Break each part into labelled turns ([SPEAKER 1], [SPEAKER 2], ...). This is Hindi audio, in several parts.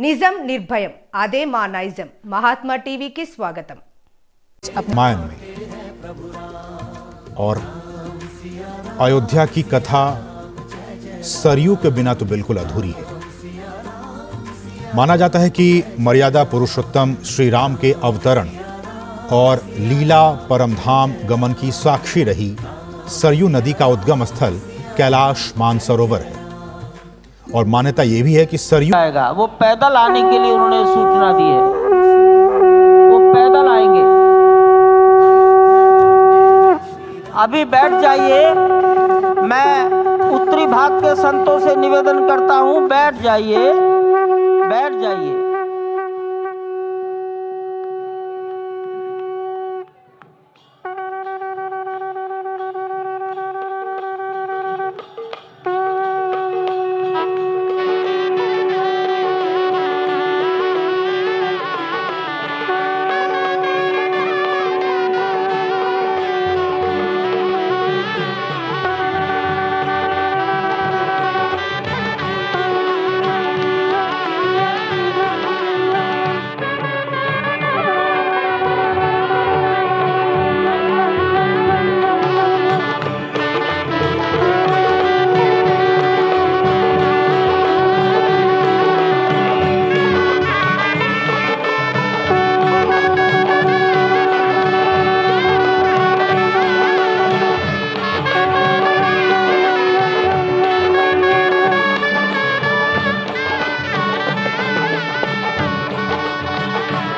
[SPEAKER 1] నిజం నిర్భయం అదే మా నైజం महात्मा टीवी की स्वागतम।
[SPEAKER 2] रामायण में और अयोध्या की कथा सरयू के बिना तो बिल्कुल अधूरी है। माना जाता है कि मर्यादा पुरुषोत्तम श्री राम के अवतरण और लीला परमधाम गमन की साक्षी रही सरयू नदी का उद्गम स्थल कैलाश मानसरोवर है। और मान्यता यह भी है कि सरयू
[SPEAKER 3] आएगा, वो पैदल आने के लिए उन्होंने सूचना दी है, वो पैदल आएंगे। अभी बैठ जाइए, मैं उत्तरी भाग के संतों से निवेदन करता हूं, बैठ जाइए, बैठ जाइए।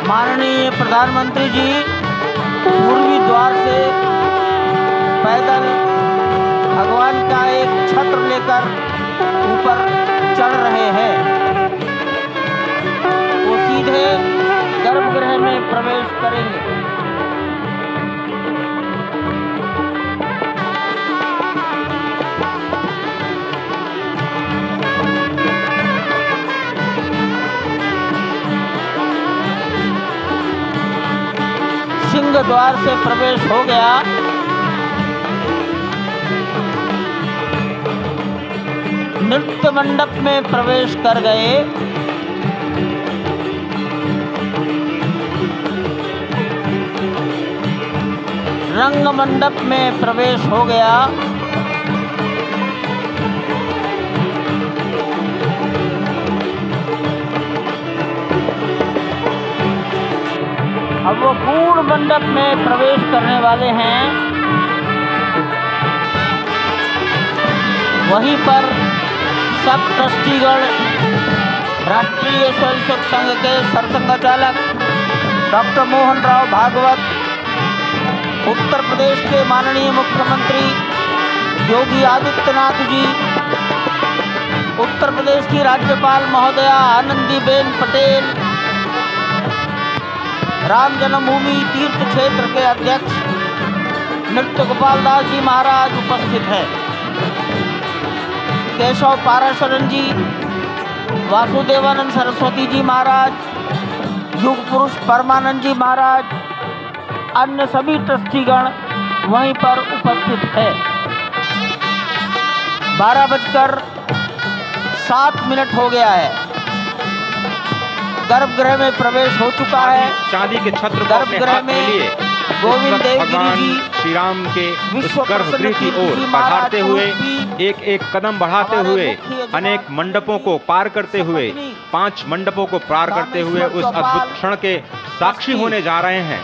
[SPEAKER 3] माननीय प्रधानमंत्री जी पूर्वी द्वार से पैदल भगवान का एक छत्र लेकर ऊपर चढ़ रहे हैं। वो सीधे गर्भगृह में प्रवेश करेंगे। सिंह द्वार से प्रवेश हो गया। नृत्य मंडप में प्रवेश कर गए। रंग मंडप में प्रवेश हो गया। अब वो पूर्ण मंडप में प्रवेश करने वाले हैं। वहीं पर सब ट्रस्टीगण, राष्ट्रीय स्वयंसेवक संघ के सरसंघचालक डॉक्टर मोहन राव भागवत, उत्तर प्रदेश के माननीय मुख्यमंत्री योगी आदित्यनाथ जी, उत्तर प्रदेश की राज्यपाल महोदया आनंदीबेन पटेल, राम जन्मभूमि तीर्थ क्षेत्र के अध्यक्ष नृत्य गोपाल दास जी महाराज उपस्थित हैं। केशव पाराशरण जी, वासुदेवानंद सरस्वती जी महाराज, युग पुरुष परमानंद जी महाराज, अन्य सभी ट्रस्टीगण वहीं पर उपस्थित है। 12:07 हो गया है। गर्भगृह में प्रवेश हो चुका है।
[SPEAKER 4] चांदी के छत्र को अपने
[SPEAKER 3] गर्भगृह
[SPEAKER 4] हाथ में लिए
[SPEAKER 3] गोविंद देव
[SPEAKER 4] भगवान
[SPEAKER 3] जी
[SPEAKER 4] श्री राम के उस
[SPEAKER 3] विश्व
[SPEAKER 4] गर्भगृह की
[SPEAKER 3] प्रसिद्ध
[SPEAKER 4] ओर
[SPEAKER 3] जी
[SPEAKER 4] बढ़ाते
[SPEAKER 3] महाराज
[SPEAKER 4] हुए
[SPEAKER 3] रूपी
[SPEAKER 4] एक एक कदम बढ़ाते
[SPEAKER 3] हमारे
[SPEAKER 4] हुए
[SPEAKER 3] मुख्य यजमान
[SPEAKER 4] अनेक मंडपों को पार करते हुए, 5 मंडपों को पार करते हुए उस अद्भुत क्षण के साक्षी होने जा रहे हैं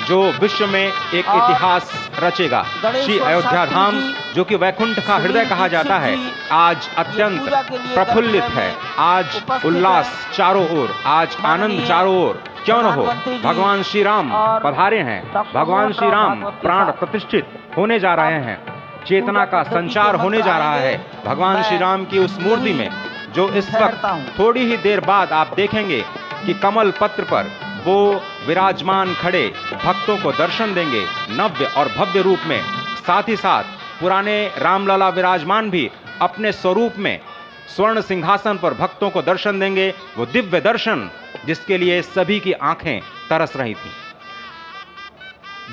[SPEAKER 4] जो विश्व में एक इतिहास रचेगा। श्री अयोध्या धाम, जो कि वैकुंठ का हृदय कहा जाता है, आज अत्यंत प्रफुल्लित है। आज उल्लास चारों ओर, आज आनंद चारों ओर। क्यों न हो, भगवान श्री राम पधारे हैं। भगवान श्री राम प्राण प्रतिष्ठित होने जा रहे हैं। चेतना का संचार होने जा रहा है भगवान श्री राम की उस मूर्ति में, जो इस वक्त थोड़ी ही देर बाद आप देखेंगे कि कमल पत्र पर वो विराजमान खड़े भक्तों को दर्शन देंगे नव्य और भव्य रूप में। साथ ही साथ पुराने रामलला विराजमान भी अपने स्वरूप में स्वर्ण सिंहासन पर भक्तों को दर्शन देंगे। वो दिव्य दर्शन जिसके लिए सभी की आंखें तरस रही थी।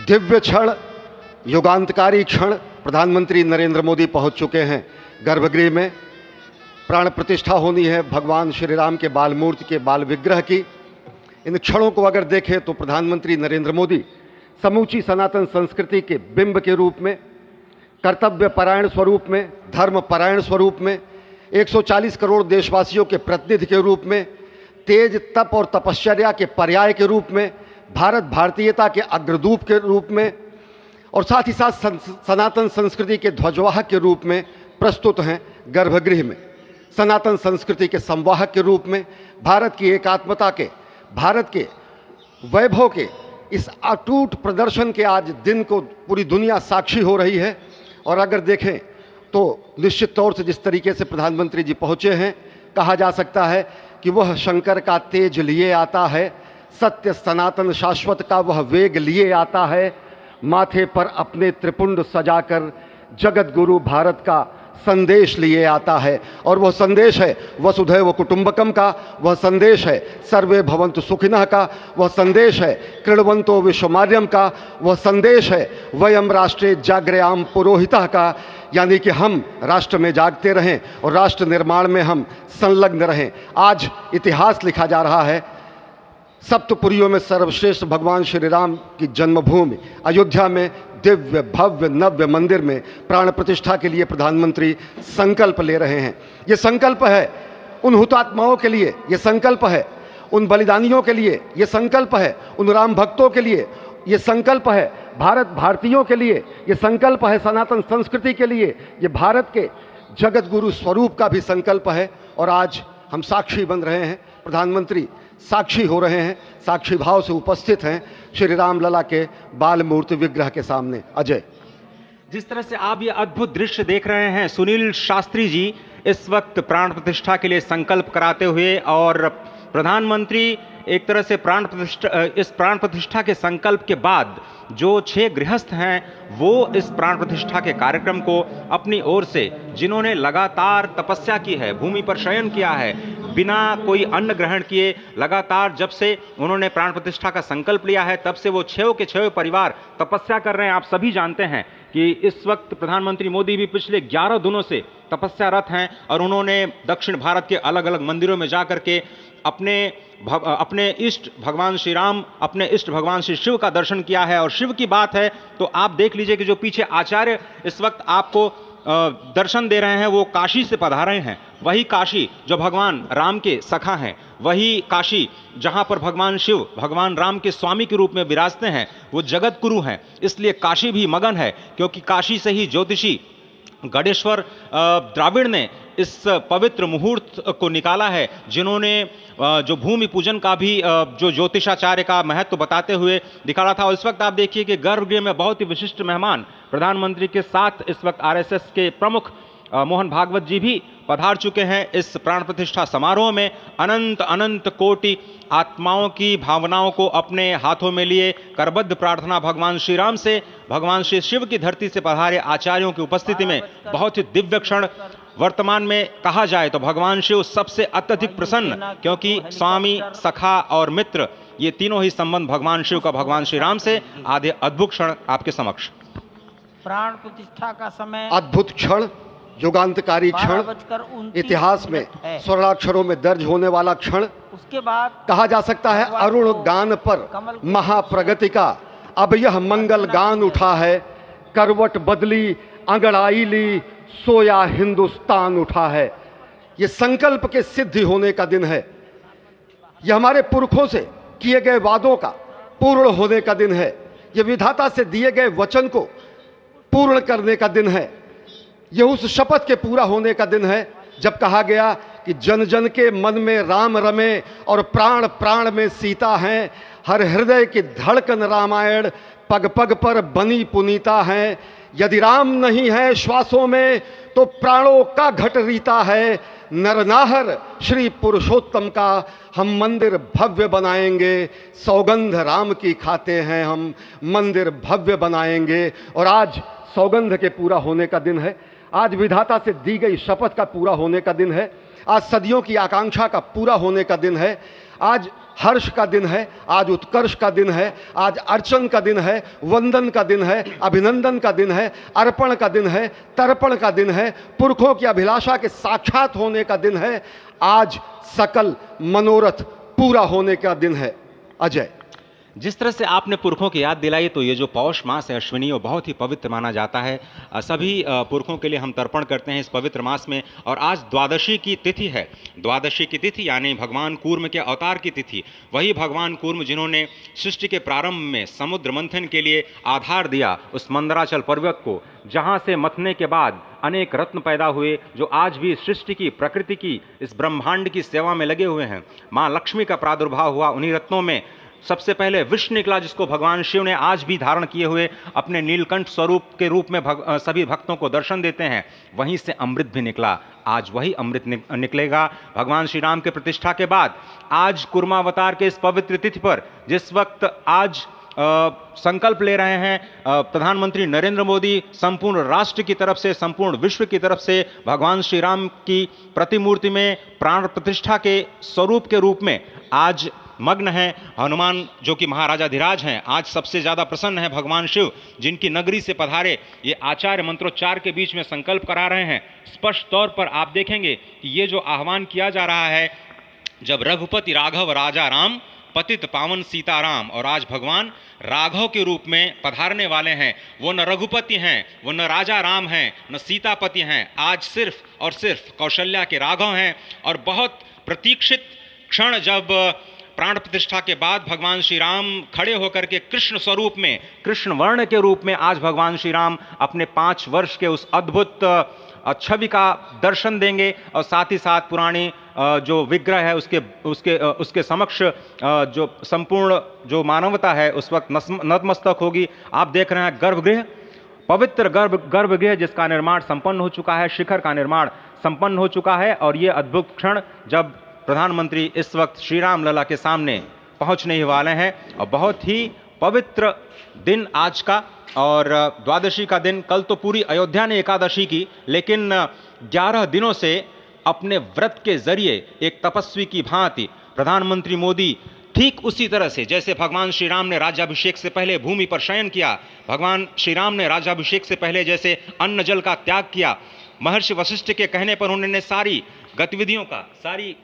[SPEAKER 5] दिव्य क्षण, युगांतकारी क्षण। प्रधानमंत्री नरेंद्र मोदी पहुंच चुके हैं गर्भगृह में। प्राण प्रतिष्ठा होनी है भगवान श्री राम के बाल मूर्ति के बाल विग्रह की। इन क्षणों को अगर देखें तो प्रधानमंत्री नरेंद्र मोदी समूची सनातन संस्कृति के बिंब के रूप में, कर्तव्य परायण स्वरूप में, धर्म परायण स्वरूप में, 140 करोड़ देशवासियों के प्रतिनिधि के रूप में, तेज तप और तपश्चर्या के पर्याय के रूप में, भारत भारतीयता के अग्रदूत के रूप में और साथ ही साथ सनातन संस्कृति के ध्वजवाहक के रूप में प्रस्तुत हैं गर्भगृह में। सनातन संस्कृति के संवाहक के रूप में, भारत की एकात्मता के, भारत के वैभव के इस अटूट प्रदर्शन के आज दिन को पूरी दुनिया साक्षी हो रही है। और अगर देखें तो निश्चित तौर से जिस तरीके से प्रधानमंत्री जी पहुँचे हैं, कहा जा सकता है कि वह शंकर का तेज लिए आता है, सत्य सनातन शाश्वत का वह वेग लिए आता है, माथे पर अपने त्रिपुंड सजाकर जगत गुरु भारत का संदेश लिए आता है। और वह संदेश है वसुधैव कुटुंबकम का, वह संदेश है सर्वे भवन्तु सुखिनः का, वह संदेश है कृण्वन्तो विश्वमार्यम का, वह संदेश है वयम राष्ट्रे जाग्रयाम पुरोहितः का, यानी कि हम राष्ट्र में जागते रहें और राष्ट्र निर्माण में हम संलग्न रहें। आज इतिहास लिखा जा रहा है। सप्तपुरियों में सर्वश्रेष्ठ भगवान श्री राम की जन्मभूमि अयोध्या में दिव्य भव्य नव्य मंदिर में प्राण प्रतिष्ठा के लिए प्रधानमंत्री संकल्प ले रहे हैं। ये संकल्प है उन हुतात्माओं के लिए, ये संकल्प है उन बलिदानियों के लिए, ये संकल्प है उन राम भक्तों के लिए, ये संकल्प है भारत भारतीयों के लिए, ये संकल्प है सनातन संस्कृति के लिए, ये भारत के जगत गुरु स्वरूप का भी संकल्प है। और आज हम साक्षी बन रहे हैं, प्रधानमंत्री साक्षी हो रहे हैं, साक्षी भाव से उपस्थित हैं श्री राम लला के बाल मूर्ति विग्रह के सामने। अजय,
[SPEAKER 4] जिस तरह से आप ये अद्भुत दृश्य देख रहे हैं, सुनील शास्त्री जी इस वक्त प्राण प्रतिष्ठा के लिए संकल्प कराते हुए, और प्रधानमंत्री एक तरह से इस प्राण प्रतिष्ठा के संकल्प के बाद जो 6 गृहस्थ हैं वो इस प्राण प्रतिष्ठा के कार्यक्रम को अपनी ओर से, जिन्होंने लगातार तपस्या की है, भूमि पर शयन किया है, बिना कोई अन्न ग्रहण किए, लगातार जब से उन्होंने प्राण प्रतिष्ठा का संकल्प लिया है तब से वो 6 के 6 परिवार तपस्या कर रहे हैं। आप सभी जानते हैं कि इस वक्त प्रधानमंत्री मोदी भी पिछले 11 दिनों से तपस्यारत हैं और उन्होंने दक्षिण भारत के अलग अलग मंदिरों में जाकर के अपने इष्ट भगवान श्री राम, अपने इष्ट भगवान श्री शिव का दर्शन किया है। और शिव की बात है तो आप देख लीजिए कि जो पीछे आचार्य इस वक्त आपको दर्शन दे रहे हैं वो काशी से पधारे हैं। वही काशी जो भगवान राम के सखा हैं, वही काशी जहां पर भगवान शिव भगवान राम के स्वामी के रूप में विराजते हैं, वो जगत गुरु हैं। इसलिए काशी भी मगन है, क्योंकि काशी से ही ज्योतिषी गणेश्वर द्राविड़ ने इस पवित्र मुहूर्त को निकाला है, जिन्होंने जो भूमि पूजन का भी जो ज्योतिषाचार्य का महत्व बताते हुए दिखाना था। और इस वक्त आप देखिए कि गर्भगृह में बहुत ही विशिष्ट मेहमान प्रधानमंत्री के साथ इस वक्त आरएसएस के प्रमुख मोहन भागवत जी भी पधार चुके हैं। इस प्राण प्रतिष्ठा समारोह में अनंत अनंत कोटि आत्माओं की भावनाओं को अपने हाथों में लिए करबद्ध प्रार्थना भगवान श्री राम से, भगवान श्री शिव की धरती से पधारे आचार्यों की उपस्थिति में बहुत ही दिव्य क्षण। वर्तमान में कहा जाए तो भगवान शिव सबसे अत्यधिक प्रसन्न, क्योंकि स्वामी, सखा और मित्र ये तीनों ही संबंध भगवान शिव का भगवान श्री राम से। आधे अद्भुत क्षण आपके समक्ष।
[SPEAKER 3] प्राण प्रतिष्ठा का समय
[SPEAKER 5] अद्भुत क्षण, युगांतकारी क्षण, इतिहास में स्वर्णाक्षरों में दर्ज होने वाला क्षण।
[SPEAKER 3] उसके बाद
[SPEAKER 5] कहा जा सकता है अरुण गान पर महाप्रगति का अब यह मंगल गान उठा है, करवट बदली अंगड़ाई ली सोया हिंदुस्तान उठा है। ये संकल्प के सिद्धि होने का दिन है, यह हमारे पुरखों से किए गए वादों का पूर्ण होने का दिन है, यह विधाता से दिए गए वचन को पूर्ण करने का दिन है, यह उस शपथ के पूरा होने का दिन है जब कहा गया कि जन जन के मन में राम रमे और प्राण प्राण में सीता हैं, हर हृदय की धड़कन रामायण पग पग पर बनी पुनीता है। यदि राम नहीं है श्वासों में तो प्राणों का घट रीता है, नरनाहर श्री पुरुषोत्तम का हम मंदिर भव्य बनाएंगे, सौगंध राम की खाते हैं हम मंदिर भव्य बनाएंगे। और आज सौगंध के पूरा होने का दिन है, आज विधाता से दी गई शपथ का पूरा होने का दिन है, आज सदियों की आकांक्षा का पूरा होने का दिन है, आज हर्ष का दिन है, आज उत्कर्ष का दिन है, आज अर्चन का दिन है, वंदन का दिन है, अभिनंदन का दिन है, अर्पण का दिन है, तर्पण का दिन है, पुरखों की अभिलाषा के साक्षात होने का दिन है। आज सकल मनोरथ पूरा होने का दिन है। अजय,
[SPEAKER 4] जिस तरह से आपने पुरखों की याद दिलाई, तो ये जो पौष मास है अश्विनी, वो बहुत ही पवित्र माना जाता है। सभी पुरखों के लिए हम तर्पण करते हैं इस पवित्र मास में। और आज द्वादशी की तिथि है। द्वादशी की तिथि यानी भगवान कूर्म के अवतार की तिथि। वही भगवान कूर्म जिन्होंने सृष्टि के प्रारंभ में समुद्र मंथन के लिए आधार दिया उस मंदराचल पर्वत को, जहाँ से मथने के बाद अनेक रत्न पैदा हुए, जो आज भी सृष्टि की, प्रकृति की, इस ब्रह्मांड की सेवा में लगे हुए हैं। माँ लक्ष्मी का प्रादुर्भाव हुआ उन्हीं रत्नों में। सबसे पहले विष निकला, जिसको भगवान शिव ने आज भी धारण किए हुए अपने नीलकंठ स्वरूप के रूप में सभी भक्तों को दर्शन देते हैं। वहीं से अमृत भी निकला। आज वही अमृत निकलेगा भगवान श्री राम के प्रतिष्ठा के बाद। आज कुर्मावतार के इस पवित्र तिथि पर, जिस वक्त आज संकल्प ले रहे हैं प्रधानमंत्री नरेंद्र मोदी, संपूर्ण राष्ट्र की तरफ से, संपूर्ण विश्व की तरफ से, भगवान श्री राम की प्रतिमूर्ति में प्राण प्रतिष्ठा के स्वरूप के रूप में आज मग्न है। हनुमान जो कि महाराजाधिराज हैं, आज सबसे ज्यादा प्रसन्न है भगवान शिव, जिनकी नगरी से पधारे ये आचार्य मंत्रोच्चार के बीच में संकल्प करा रहे हैं। स्पष्ट तौर पर आप देखेंगे कि ये जो आह्वान किया जा रहा है, जब रघुपति राघव राजा राम, पतित पावन सीताराम, और आज भगवान राघव के रूप में पधारने वाले हैं। वो न रघुपति हैं, वो न राजा राम हैं, न सीतापति हैं। आज सिर्फ और सिर्फ कौशल्या के राघव हैं। और बहुत प्रतीक्षित क्षण, जब प्राण प्रतिष्ठा के बाद भगवान श्री राम खड़े होकर के कृष्ण स्वरूप में, कृष्ण वर्ण के रूप में आज भगवान श्री राम अपने 5 वर्ष के उस अद्भुत छवि का दर्शन देंगे। और साथ ही साथ पुरानी जो विग्रह है उसके समक्ष जो संपूर्ण जो मानवता है उस वक्त नतमस्तक होगी। आप देख रहे हैं गर्भगृह, पवित्र गर्भगृह जिसका निर्माण संपन्न हो चुका है, शिखर का निर्माण संपन्न हो चुका है। और ये अद्भुत क्षण जब प्रधानमंत्री इस वक्त श्री राम लला के सामने पहुंचने ही वाले हैं। और बहुत ही पवित्र दिन आज का, और द्वादशी का दिन। कल तो पूरी अयोध्या ने एकादशी की, लेकिन 11 दिनों से अपने व्रत के जरिए एक तपस्वी की भांति प्रधानमंत्री मोदी ठीक उसी तरह से, जैसे भगवान श्री राम ने राज्याभिषेक से पहले भूमि पर शयन किया, भगवान श्री राम ने राज्याभिषेक से पहले जैसे अन्न जल का त्याग किया, महर्षि वशिष्ठ के कहने पर उन्होंने सारी गतिविधियों का, सारी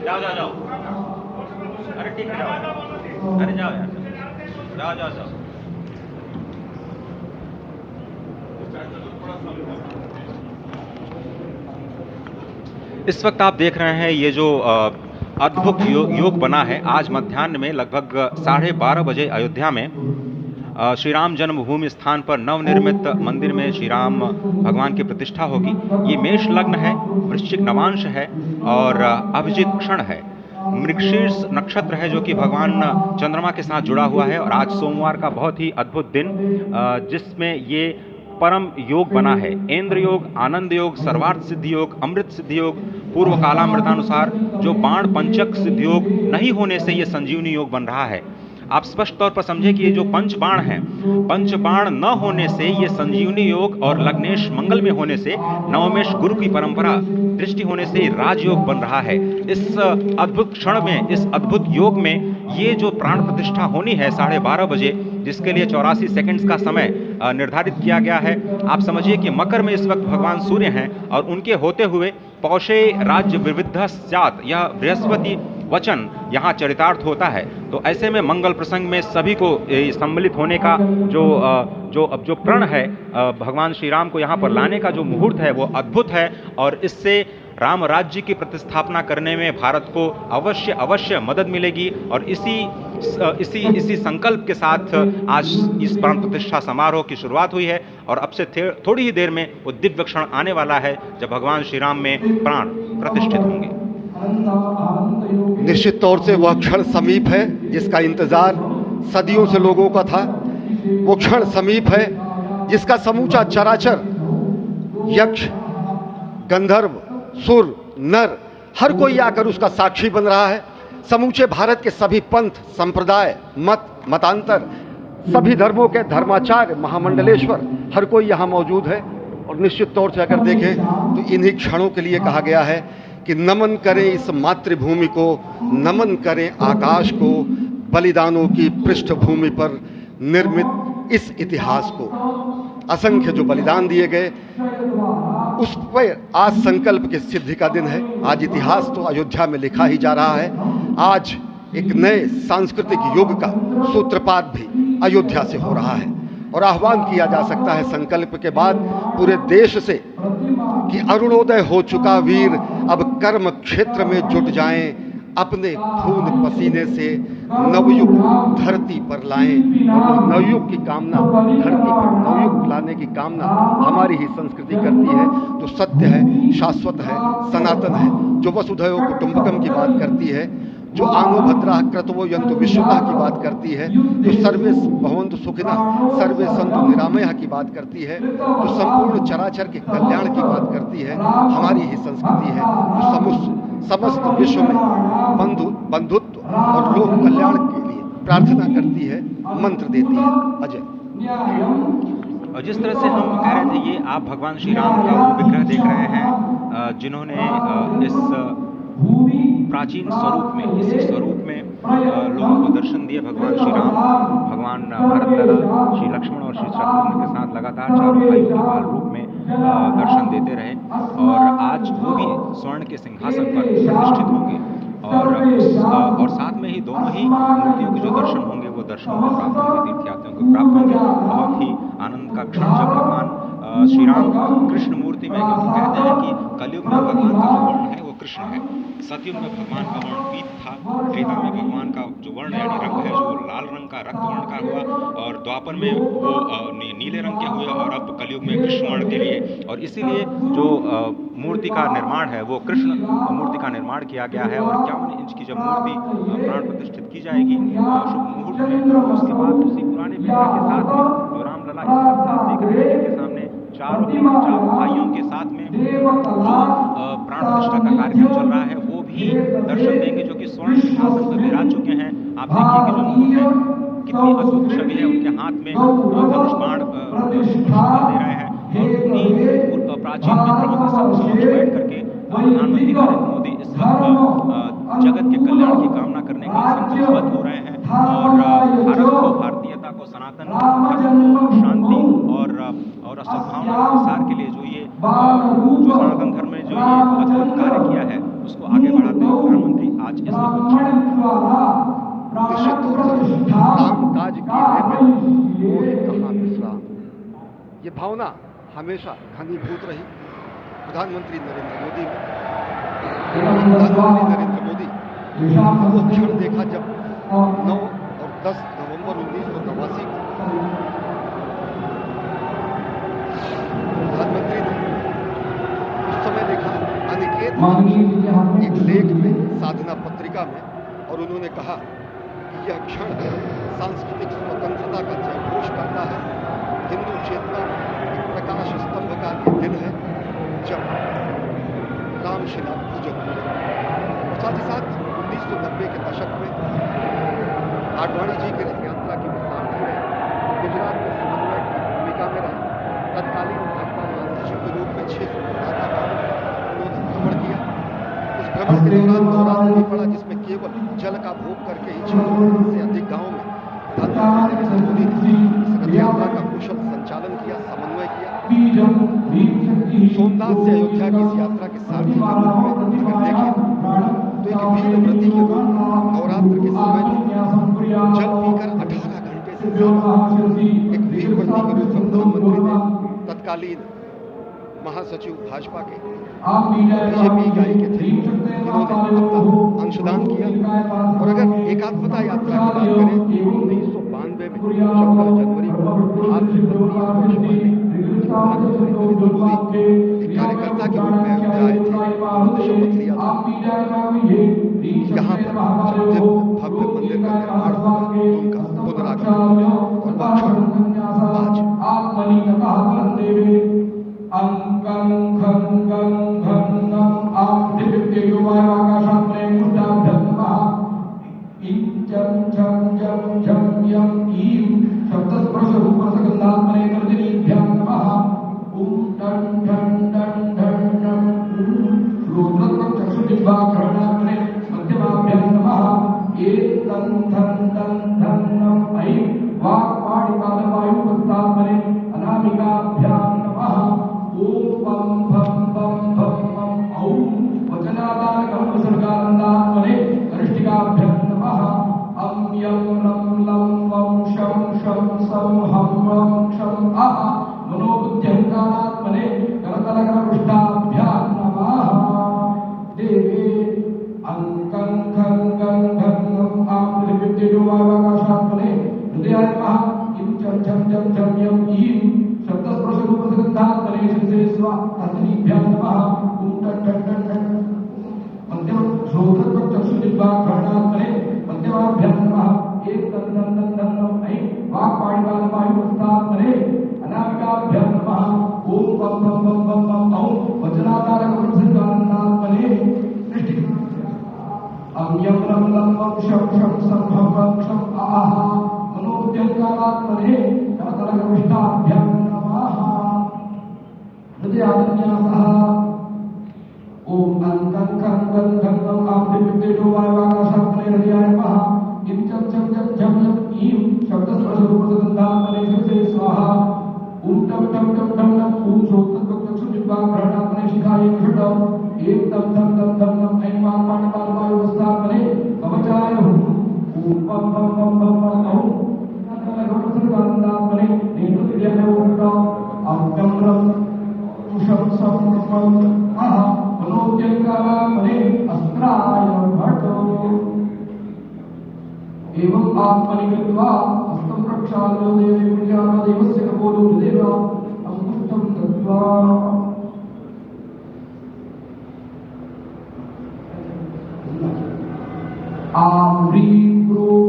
[SPEAKER 4] जाओ जाओ जाओ, अरे ठीक है जाओ, अरे जाओ यार, जाओ जाओ जाओ। इस वक्त आप देख रहे हैं ये जो अद्भुत योग बना है। आज मध्याह्न में लगभग 12:30 बजे अयोध्या में श्री राम जन्मभूमि स्थान पर नवनिर्मित मंदिर में श्री राम भगवान की प्रतिष्ठा होगी। ये मेष लग्न है, वृश्चिक नवांश है और अभिजित क्षण है। मृगशीर्ष नक्षत्र है जो कि भगवान चंद्रमा के साथ जुड़ा हुआ है। और आज सोमवार का बहुत ही अद्भुत दिन जिसमें ये परम योग बना है। इंद्र योग, आनंद योग, सर्वार्थ सिद्धि योग, अमृत सिद्धि योग, पूर्व कालामृतानुसार जो बाण पंचक सिद्धि योग नहीं होने से ये संजीवनी योग बन रहा है। आप स्पष्ट तौर पर समझे कि ये जो पंच बाण हैं, पंच बाण न होने से ये संजीवनी योग और लग्नेश मंगल में होने से नवमेश गुरु की परंपरा दृष्टि होने से राजयोग बन रहा है। इस अद्भुत क्षण में, इस अद्भुत योग में ये जो प्राण प्रतिष्ठा होनी है 12:30 बजे, जिसके लिए 84 सेकंड्स का समय निर्धारित किया गया है। आप समझिए कि मकर में इस वक्त भगवान सूर्य हैं और उनके होते हुए पौषे राज्य विविध स्यात्, यह बृहस्पति वचन यहाँ चरितार्थ होता है। तो ऐसे में मंगल प्रसंग में सभी को सम्मिलित होने का जो प्रण है भगवान श्री राम को यहाँ पर लाने का जो मुहूर्त है वो अद्भुत है। और इससे राम राज्य की प्रतिस्थापना करने में भारत को अवश्य मदद मिलेगी। और इसी संकल्प के साथ आज इस प्राण प्रतिष्ठा समारोह की शुरुआत हुई है। और अब से थोड़ी ही देर में वो दिव्य क्षण आने वाला है जब भगवान श्री राम में प्राण प्रतिष्ठित होंगे।
[SPEAKER 5] निश्चित तौर से वह क्षण समीप है जिसका इंतजार सदियों से लोगों का था। वो क्षण समीप है जिसका समूचा चराचर, यक्ष, गंधर्व, सुर, नर, हर कोई आकर उसका साक्षी बन रहा है। समूचे भारत के सभी पंथ, संप्रदाय, मतांतर, सभी धर्मों के धर्माचार्य, महामंडलेश्वर, हर कोई यहाँ मौजूद है। और निश्चित तौर से अगर देखें तो इन्हीं क्षणों के लिए कहा गया है कि नमन करें इस मातृभूमि को, नमन करें आकाश को, बलिदानों की पृष्ठभूमि पर निर्मित इस इतिहास को। असंख्य जो बलिदान दिए गए उस पर आज संकल्प की सिद्धि का दिन है। आज इतिहास तो अयोध्या में लिखा ही जा रहा है। आज एक नए सांस्कृतिक युग का सूत्रपात भी अयोध्या से हो रहा है। और आह्वान किया जा सकता है संकल्प के बाद पूरे देश से कि अरुणोदय हो चुका वीर अब कर्म क्षेत्र में जुट जाएं, अपने खून पसीने से नवयुग धरती पर लाएं। और नवयुग की कामना, धरती पर नवयुग लाने की कामना हमारी ही संस्कृति करती है। जो सत्य है, शाश्वत है, सनातन है, जो वसुधैव कुटुंबकम की बात करती है, जो आंगो भद्रा क्रतवो यंतु विश्वता की बात करती है, जो सर्वे भवन्तु सुखिनः सर्वे सन्तु निरामयः की बात करती है, जो संपूर्ण चराचर के कल्याण की बात करती है, हमारी ही संस्कृति है। जो समस्त विश्व में बंधुत्व और लोक कल्याण के लिए प्रार्थना करती है, मंत्र देती है। अजय,
[SPEAKER 4] और जिस तरह से हम कह रहे थे, ये आप भगवान श्री राम का वो विग्रह देख रहे हैं जिन्होंने इस प्राचीन स्वरूप में, इसी स्वरूप में लोगों को दर्शन दिए। भगवान श्री राम, भगवान भरतलला, श्री लक्ष्मण और श्री शत्रुघ्न के साथ लगातार चारों भाइयों के बाल रूप में दर्शन देते रहे। और आज वो भी स्वर्ण के सिंहासन पर प्रतिष्ठित होंगे। और साथ में ही दोनों ही मूर्तियों के जो दर्शन होंगे वो दर्शन को प्राप्त होंगे, तीर्थयात्रियों को प्राप्त होंगे। बहुत ही आनंद का क्षण जब भगवान श्री राम कृष्ण मूर्ति में, क्योंकि कहते हैं कि कलयुग में भगवान का जो वर्ण है वो कृष्ण है, सतयुग में भगवान का वर्ण पीत था, त्रेता में भगवान का जो वर्ण यानी रंग है जो लाल रंग का, रक्त वर्ण का हुआ, और द्वापर में वो नीले रंग के हुए, और अब कलयुग में कृष्ण वर्ण के लिए। और इसीलिए जो मूर्ति का निर्माण है वो कृष्ण मूर्ति का निर्माण किया गया है। और 51 इंच की जब मूर्ति प्राण प्रतिष्ठित की जाएगी शुभ मुहूर्त में, उसके बाद उसी पुराने विग्रह के साथ में जो रामलला इस वक्त आप देख रहे हैं जिनके सामने चारों भाइयों के साथ में जो प्राण प्रतिष्ठा का कार्यक्रम चल रहा है वो भी दर्शन देंगे, जो कि स्वर्ण सिंहासन पर विराज चुके हैं। आप देखिए कि जो मुकुट है कितनी अद्भुत छवि है, उनके हाथ में धनुष बाण दे रहे हैं। और उन्हीं प्राचीन विग्रहों के समक्ष बैठ करके प्रधानमंत्री नरेंद्र मोदी इस वक्त जगत के कल्याण की कामना करने के लिए संकल्पबद्ध हो रहे हैं। और भारत को, भारतीयता को, सनातन धर्म को शांति और सद्भावना के प्रसार के लिए जो सनातन धर्म में जो ये अद्भुत कार्य किया है उसको आगे बढ़ाते हुए प्रधानमंत्री
[SPEAKER 5] निश्चित तौर से काम काज की कहाँ विश्राम। ये भावना हमेशा घनीभूत रही प्रधानमंत्री नरेंद्र मोदी में। प्रधानमंत्री नरेंद्र मोदी वो क्षण देखा जब 9 और 10 नवंबर 1989 को प्रधानमंत्री ने उस समय देखा अनिकेत एक लेख में साधना पत्रिका में, और उन्होंने कहा कि यह क्षण सांस्कृतिक स्वतंत्रता का जयघोष करता है, हिंदू चेतना एक प्रकाश स्तंभ का ये दिन है जब रामशिला पूजन हुए। साथ ही साथ 1990 के दशक में आडवाणी जी की रथ यात्रा की सारथी रहे, गुजरात में समन्वय की भूमिका में रहे, तत्कालीन भाजपा महासचिव के रूप में 6 उन्होंने भ्रमण किया। उस भ्रमण के दौरान नवरात्र भी पड़ा जिसमें केवल जल का भोग करके ही 6 से अधिक गाँव में प्रधानमंत्री नरेंद्र मोदी ने इस रथ यात्रा का कुशल संचालन किया, समन्वय किया। सोमनाथ से अयोध्या की इस यात्रा के सारथी के रूप में अगर देखें तो एक वीर व्रती के रूप में नवरात्र के समय में जल पीकर 18 घंटे से ज्यादा एक वीर व्रती के रूप में प्रधानमंत्री ने तत्कालीन महासचिव भाजपा के बीजेपी इकाई के थे, इन्होंने अपना अंशदान किया। और अगर एकात्मता यात्रा की बात करें 1992 में 14 जनवरी को आज से 25 वर्ष पहले प्रधानमंत्री नरेंद्र मोदी एक कार्यकर्ता के रूप में अयोध्या आए थे, उन्होंने शपथ लिया था यहाँ पर जब दिव्य भव्य मंदिर का निर्माण होगा तो उनका पुनरागमन और आज
[SPEAKER 6] अंकं खं गं घं नं आं दिव्य आकाशात् प्रेम मुष्टाभ्यं इंचं छं जं झं यं ईं शब्दस्पर्श रूपरसगन्धात्मने गर्जनीभ्यां नमः। ॐ टं ठं टं ठं नं श्रोत्रचक्षुजिह्वाघ्राणात्मने मध्यमाभ्यां नमः। एतं धं धं धं नं ऐं वाक्पाणिपादवायुपस्थात्मने अनामिकाभ्यां नमः। ओम पम भम भम भम भम औं वचनादानकं विसर्गानन्दात्मने कनिष्ठिकाभ्यां नमः। अं यं लं लं वं शं शं सं हं वं क्षं अः मनोबुद्ध्यहंकारात्मने करतलकरपृष्ठाभ्यां नमः। देवे अंकं खं गं घं नं आं दिव्यतेजोवायुवाकाशात्मने हृदयाय नमः। इं चं छं जं झं यं ईं शब्दस्पर्शरूपसगन्धात्मने शिरसे स्वातनिभ्यां नमः। ॐ टं टं टं टं मध्यम श्रोत्रचक्षुजिह्वाघ्राणात्मने मध्यमाभ्यां नमः। एतं नं नं नं नं ऐं वाक्पाणिपादवायुपस्थात्मने अनामिकाभ्यां नमः। ॐ पं पं पं पं पं औं वचनादानकं अं यं लं लं वं शं शं सं हं वं क्षं अः मनोबुद्ध्यहंकारात्मने करतलकरपृष्ठाभ्यां हृदयान्यासः। ओम अंकं खं गं घं नं आं दिव्यतेजोवायुवाकाशात्मने हृदयाय नमः। इं चं छं जं झं यं ईं शब्दस्पर्शरूपसगन्धात्मने शिरसे स्वाहा। ॐ टं टं टं टं नं ॐ श्रोत्रचक्षुजिह्वाघ्राणात्मने शिखायै षट् एतं तं तं तं नं ऐं वाक्पाणिपादवायुपस्थात्मने कवचाय हुं। ॐ पं पं पं पं पं औं सर्वानन्दात्मने नेत्रदिव्याय षट् अंकं रं शं सं पं अः मनोद्यंकारात्मने अस्त्राय भटो। एवं आत्मनि कृत्वा हस्तं प्रक्षाल्य देवे पूजयामः। देवस्य कपोलो हृदेव अंगुष्ठं दत्त्वा आं ह्रीं क्रों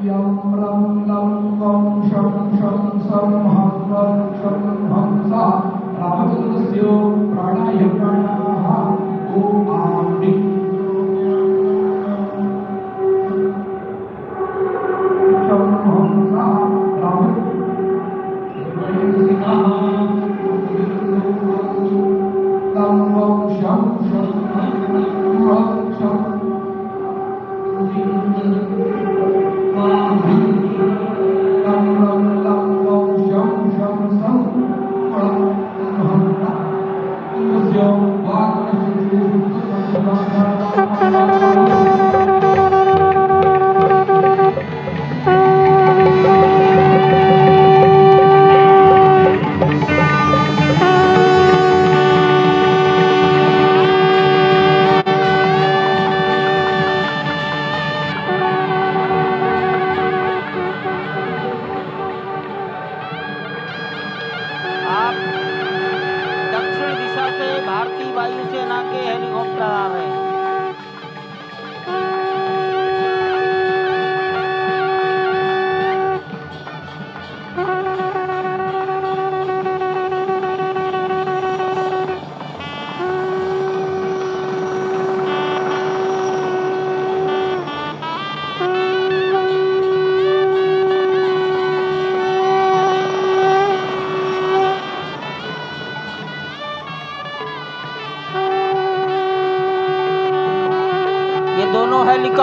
[SPEAKER 6] यं रं लं वं शं शं सं हं वं क्षं हंसः रामचन्द्रस्य प्राणाय प्राणाः। ॐ आं ह्रीं क्षं हंसः लं वं शं शं हं क्षं Wow.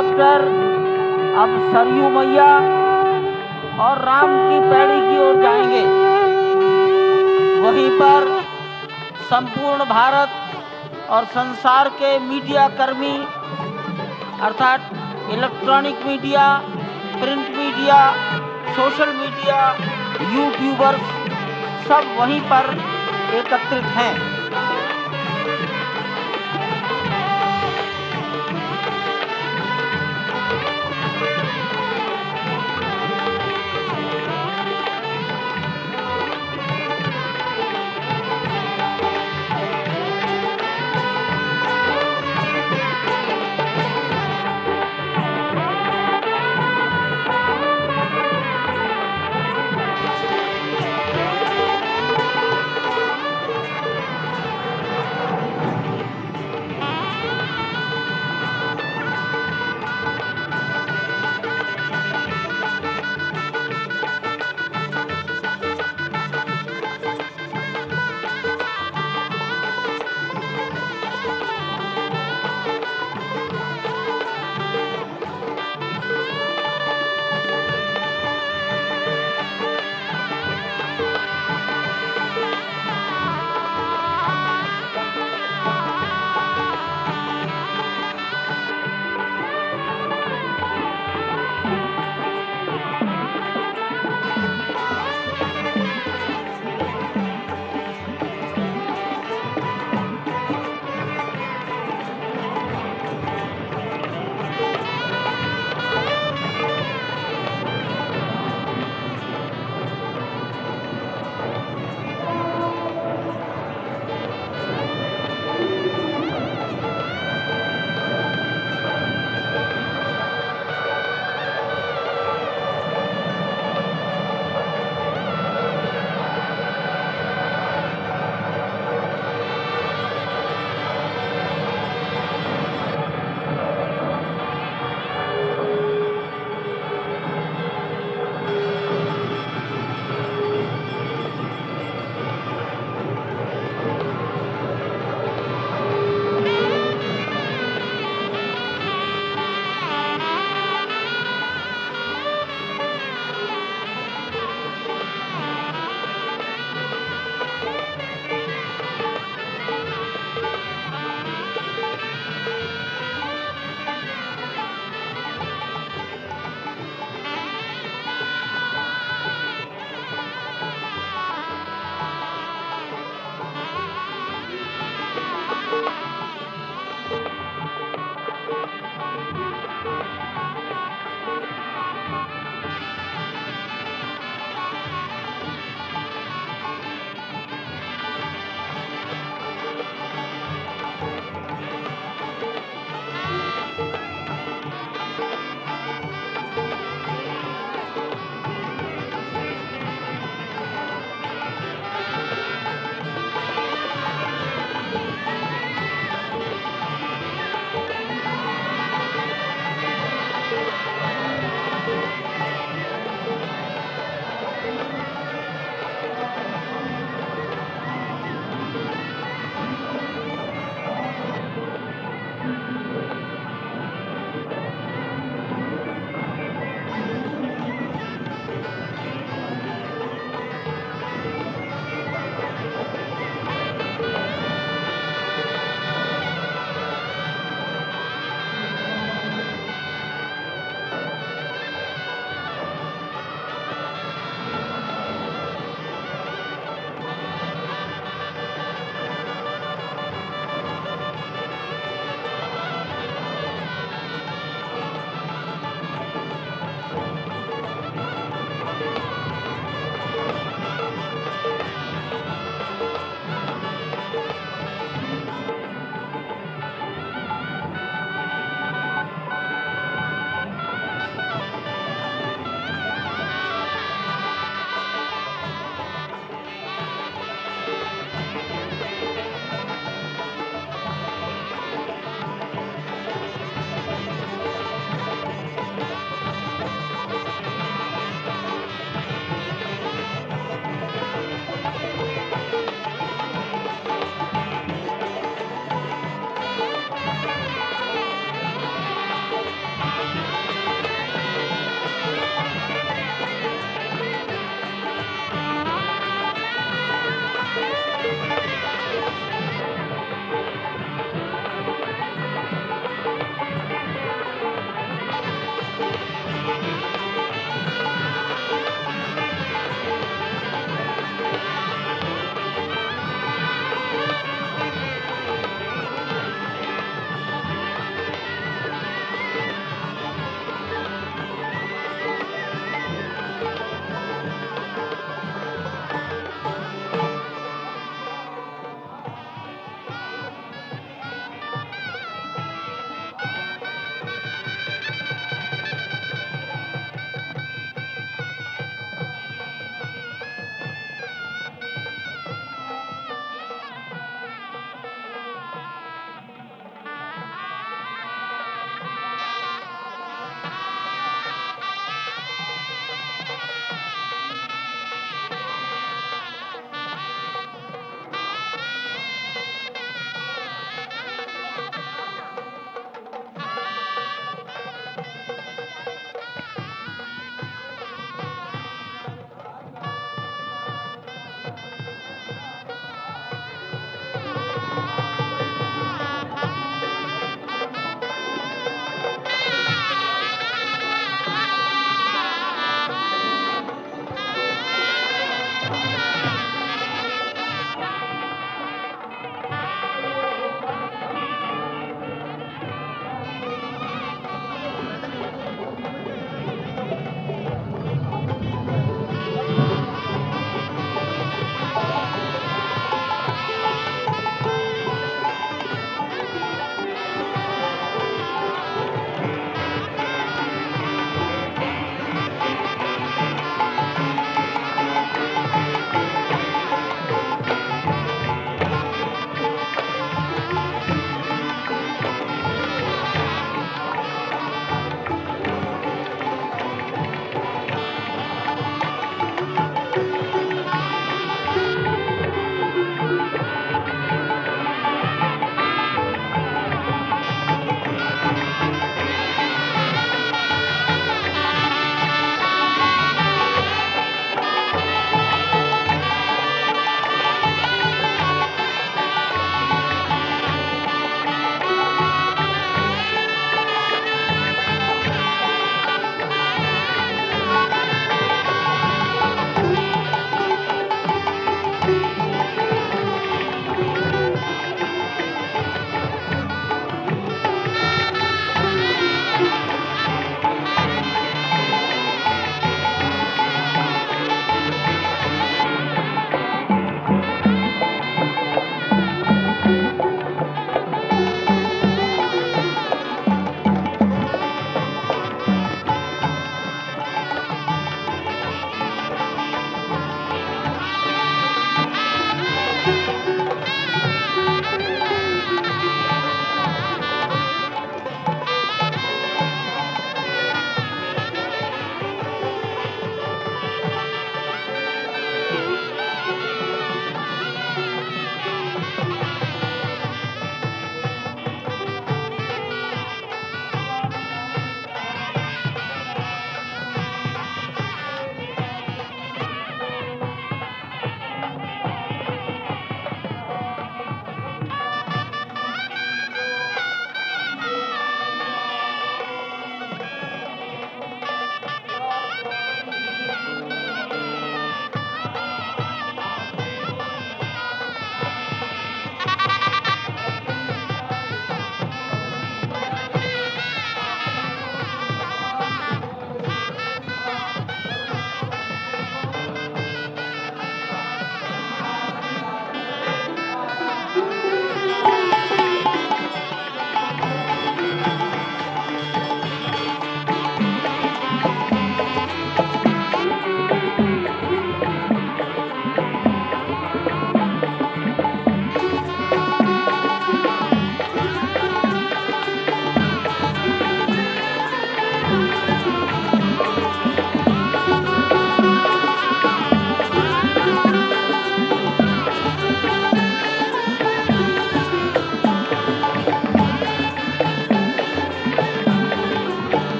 [SPEAKER 3] हेलीकॉप्टर अब सरयू मैया और राम की पैड़ी की ओर जाएंगे। वहीं पर संपूर्ण भारत और संसार के मीडिया कर्मी अर्थात electronic media, print media, social media, YouTubers सब वहीं पर एकत्रित हैं।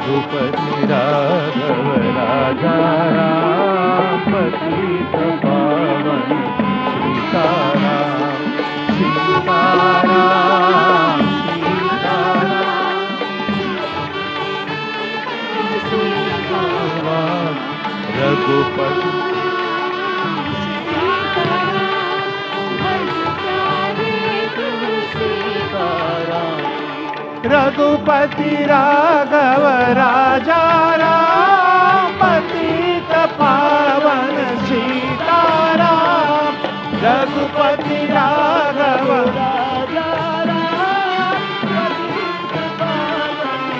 [SPEAKER 7] रघुपति राघव राजा राम पतित पावन सीताराम सीताराम सीताराम रघुपति रघुपति राघव राजा राम पतित पावन सीताराम रघुपति राघव राजा राम पतित पावन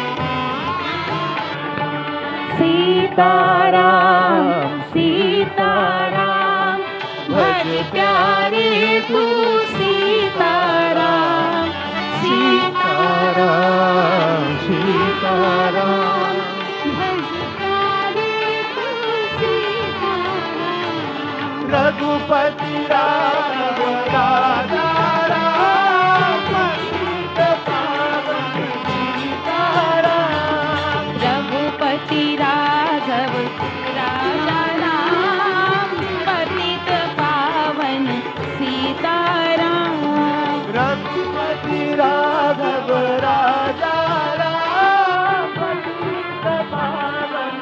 [SPEAKER 8] सीताराम सीताराम भज प्यारे तू सीताराम
[SPEAKER 7] सीताराम सीताराम
[SPEAKER 8] भज प्यारे तू सीताराम
[SPEAKER 7] रघुपति राघव राजा राम पतित पावन सीताराम
[SPEAKER 8] रघुपति राघव राजा राम पतित पावन सीताराम
[SPEAKER 7] रघुपति राघव राजा राम पतित पावन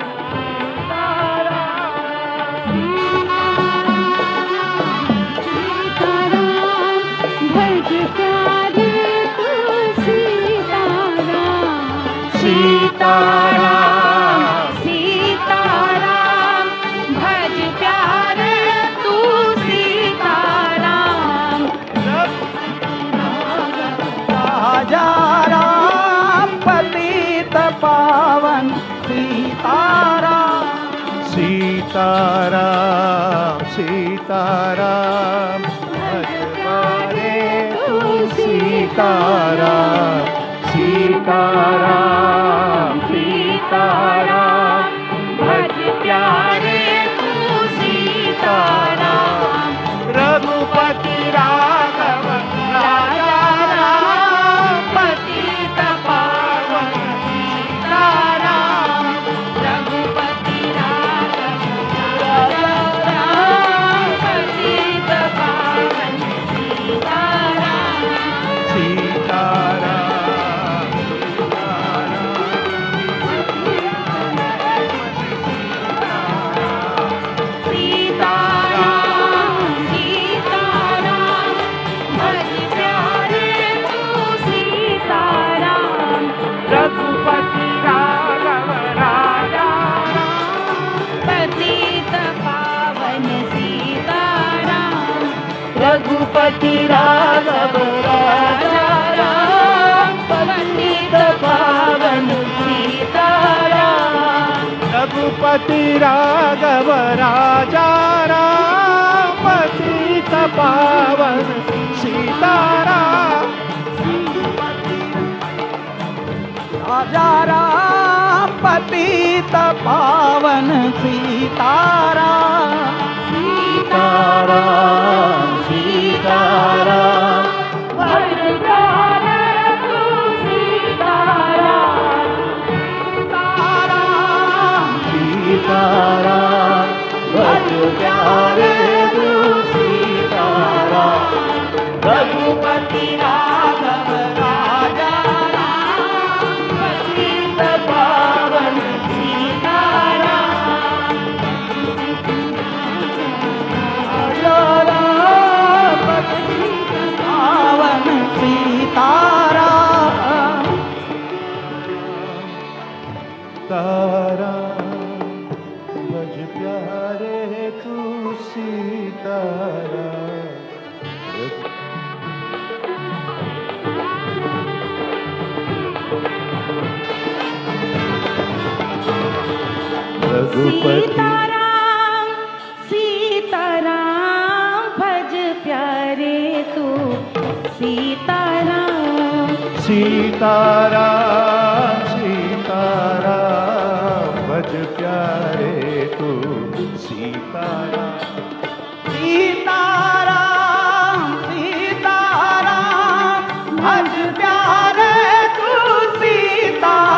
[SPEAKER 8] सीताराम भज प्यारे तू सीताराम
[SPEAKER 7] सीताराम
[SPEAKER 8] सीताराम भज प्यारे तू सीताराम
[SPEAKER 7] राजा राम पतित पावन सीताराम सीताराम सीताराम भजवारे तू सीताराम सीताराम सीताराम भज प्यारे तू सीताराम रघुपति राघव राजा राम पतित पावन सीताराम
[SPEAKER 8] रघुपति राघव राजा राम पतित पावन सीताराम
[SPEAKER 7] सीताराम
[SPEAKER 8] सीताराम सीताराम भज प्यारे तू सीताराम
[SPEAKER 7] रघुपति राघव राजा
[SPEAKER 8] पतित पावन सीताराम
[SPEAKER 7] रघुपति राघव राजा
[SPEAKER 8] राम पतित पावन सीताराम
[SPEAKER 7] रघुपति राघव राजा राम पतित पावन सीताराम राजा राम पतित पावन सीताराम सीताराम सीताराम
[SPEAKER 8] भज प्यारे तू सीताराम
[SPEAKER 7] सीताराम भज प्यारे तू सीताराम रघुपति राघव राजा राम पतित पावन सीताराम राजा राम पतित पावन सीताराम तारा भज प्यारे तू सीताराम रघुपति
[SPEAKER 8] सीताराम सीताराम भज प्यारे तू सीताराम
[SPEAKER 7] सीताराम सीताराम भज प्यारे तू सीताराम सीताराम सीताराम भज प्यारे तू सीताराम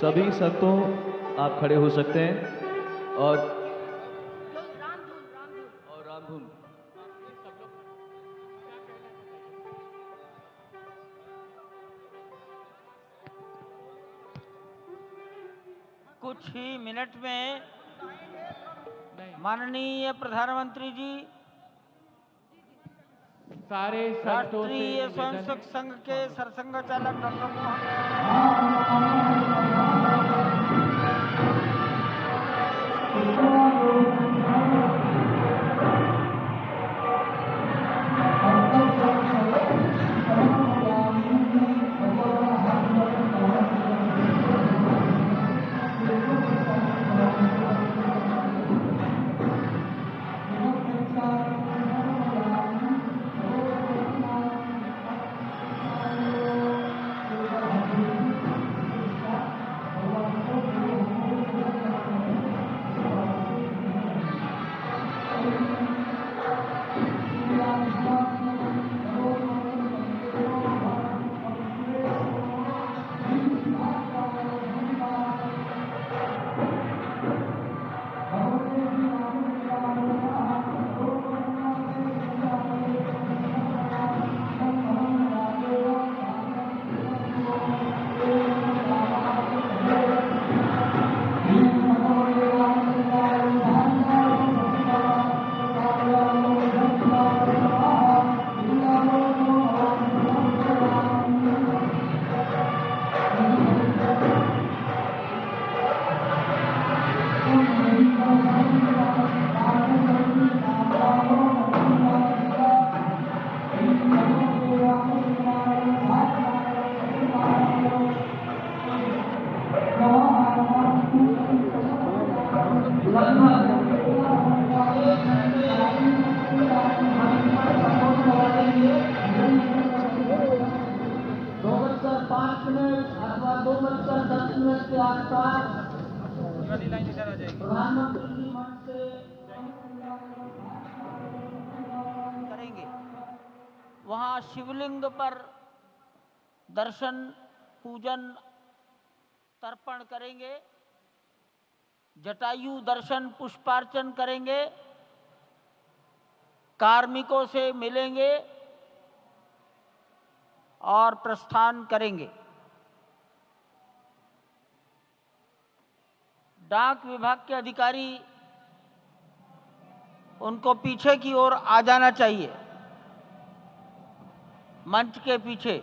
[SPEAKER 9] सभी संतों आप खड़े हो सकते हैं और रामधुन
[SPEAKER 3] कुछ ही मिनट में माननीय प्रधानमंत्री जी
[SPEAKER 7] सारे संतों से
[SPEAKER 3] राष्ट्रीय स्वयंसेवक संघ के सरसंघ चालक डॉक्टर करेंगे। वहां शिवलिंग पर दर्शन पूजन तर्पण करेंगे, जटायु दर्शन पुष्पार्चन करेंगे, कार्मिकों से मिलेंगे और प्रस्थान करेंगे। डाक विभाग के अधिकारी उनको पीछे की ओर आ जाना चाहिए, मंच के पीछे।